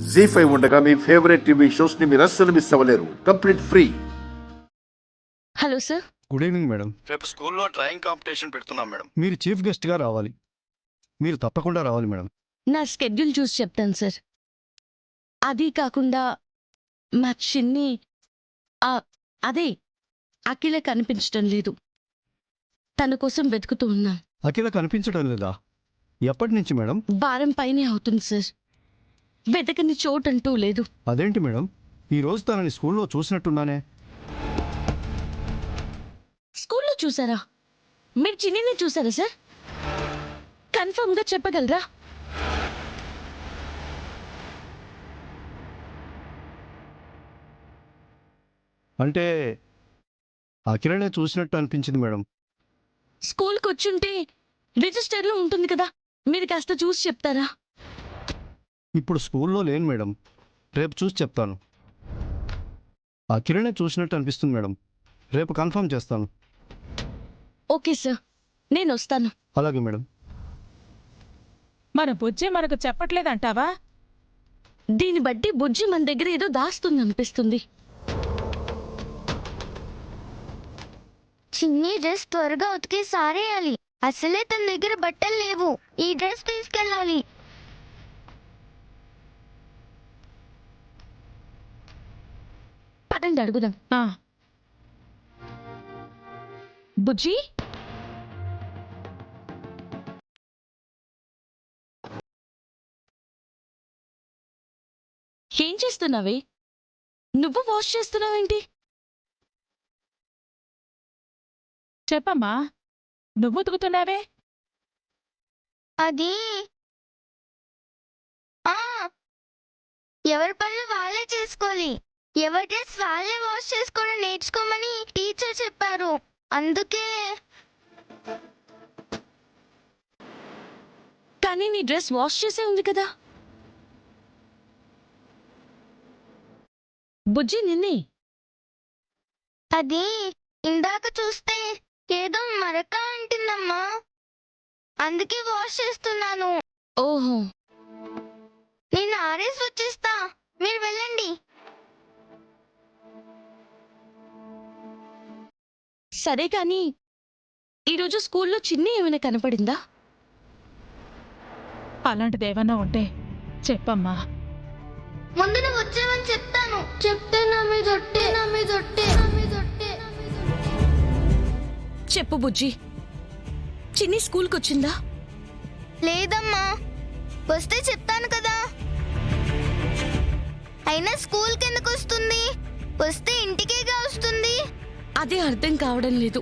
జీ5 ఉండగా మీ favourite TV shows ని మీరు అస్సలు మిస్ అవ్వలేరు. Complete free. Hello sir. Good evening madam. రేపు స్కూల్లో డ్రాయింగ్ కాంపిటీషన్ పెడుతున్నాం మేడం. మీరు చీఫ్ గెస్ట్గా రావాలి. మీరు తప్పకుండా రావాలి మేడం. నా స్కెడ్యూల్ చూసి చెప్తాను సార్. అది కాకుండా మా చిన్ని అదే అఖిల కనిపించడం లేదు. తన కోసం వెతుకుతూ ఉన్నా. అఖిల కనిపించడం లేదా? ఎప్పటి నుంచి మేడం? వారం పైనే అవుతుంది సార్. వెతకని చోటంటూ లేదు. అదేంటి మేడం, ఈరోజు తనని స్కూల్లో చూసినట్టున్నానే. స్కూల్లో చూసారా? మీరు చిన్నిని చూసారా సార్? కన్ఫర్మ్గా చెప్పగలరా? అంటే అఖిలనే చూసినట్టు అనిపించింది మేడం. స్కూల్కి వచ్చుంటే రిజిస్టర్లో ఉంటుంది కదా, మీరు కాస్త చూసి చెప్తారా? ఇప్పుడు స్కూల్లో లేను మేడం, రేపు చూసి చెప్తాను. అఖిలనే చూసినట్టు అనిపిస్తుంది మేడం, రేపు కన్ఫర్మ్ చేస్తాను. ఓకే సార్, నేను వస్తాను. అలాగే మేడం. మన బుజ్జి మనకు చెప్పట్లేదంటావా? దీన్ని బట్టి బుజ్జి మన దగ్గర ఏదో దాస్తుంది అనిపిస్తుంది. చిన్ని డ్రెస్ త్వరగా ఉతికి సారేయాలి. అసలే తన దగ్గర బట్టలు లేవు. ఈ డ్రెస్ తీసుకెళ్ళాలి. పదండి అడుగుదాం. బుజ్జి, ఏం చేస్తున్నావే? నువ్వు వాష్ చేస్తున్నావేంటి? చెప్పమ్మా, నువ్వు ఉతుకుతున్నావే? అది ఎవరి పనులు వాళ్ళే చేసుకోవాలి. ఎవరి డ్రెస్ వాళ్ళే వాష్ చేసుకోవడం నేర్చుకోమని టీచర్ చెప్పారు. అందుకే. కానీ నీ డ్రెస్ వాష్ చేసే ఉంది కదా. బుజ్జి నిన్నే. అది ఇందాక చూస్తే ఏదో మరక అంటుందమ్మా, అందుకే వాష్ చేస్తున్నాను. ఓహో, నేను ఆరేసి వచ్చేస్తా, మీరు వెళ్ళండి. సరే కానీ ఈరోజు స్కూల్లో చిన్ని ఏమైనా కనపడిందా? అలాంటిదేమన్నా ఉంటే చెప్పమ్మా. ముందు నువ్వు వచ్చావని చెప్తాను. చెప్తే నా మీద ఒట్టే, నా మీద ఒట్టే, నా మీద ఒట్టే. చెప్పు బుజ్జి, చిన్ని స్కూల్కి వచ్చిందా? లేదమ్మా, వస్తే చెప్తాను కదా. అయినా స్కూల్కి ఎందుకు వస్తుంది? వస్తే ఇంటికేగా వస్తుంది. అదే అర్థం కావడం లేదు.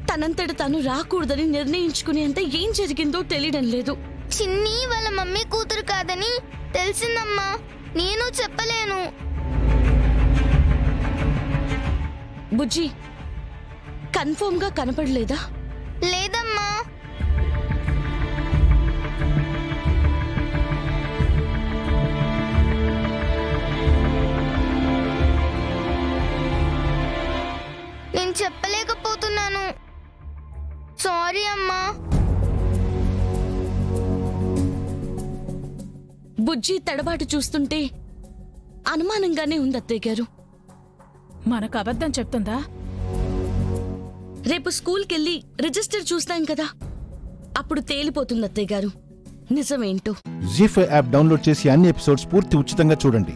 తనంతట తను రాకూడదని నిర్ణయించుకునేంత ఏం జరిగిందో తెలియడం లేదు. చిన్ని వాళ్ళ మమ్మీ కూతురు కాదని తెలిసిందమ్మా. నేను చెప్పలేను. బుజ్జి, కన్ఫర్మ్గా కనపడలేదా? లేదమ్మా. నేను చెప్పలేకపోతున్నాను. సారీ అమ్మా. బుజ్జి తడబాటు చూస్తుంటే అనుమానంగానే ఉంది అత్తయ్య గారు. మనకు అబద్ధం చెప్తుందా? రేపు స్కూల్కెళ్ళి రిజిస్టర్ చూస్తాం కదా, అప్పుడు తేలిపోతుంది అత్తయ్య గారు నిజమేంటో. జీ5 యాప్ డౌన్లోడ్ చేసి అన్ని ఎపిసోడ్స్ పూర్తి ఉచితంగా చూడండి.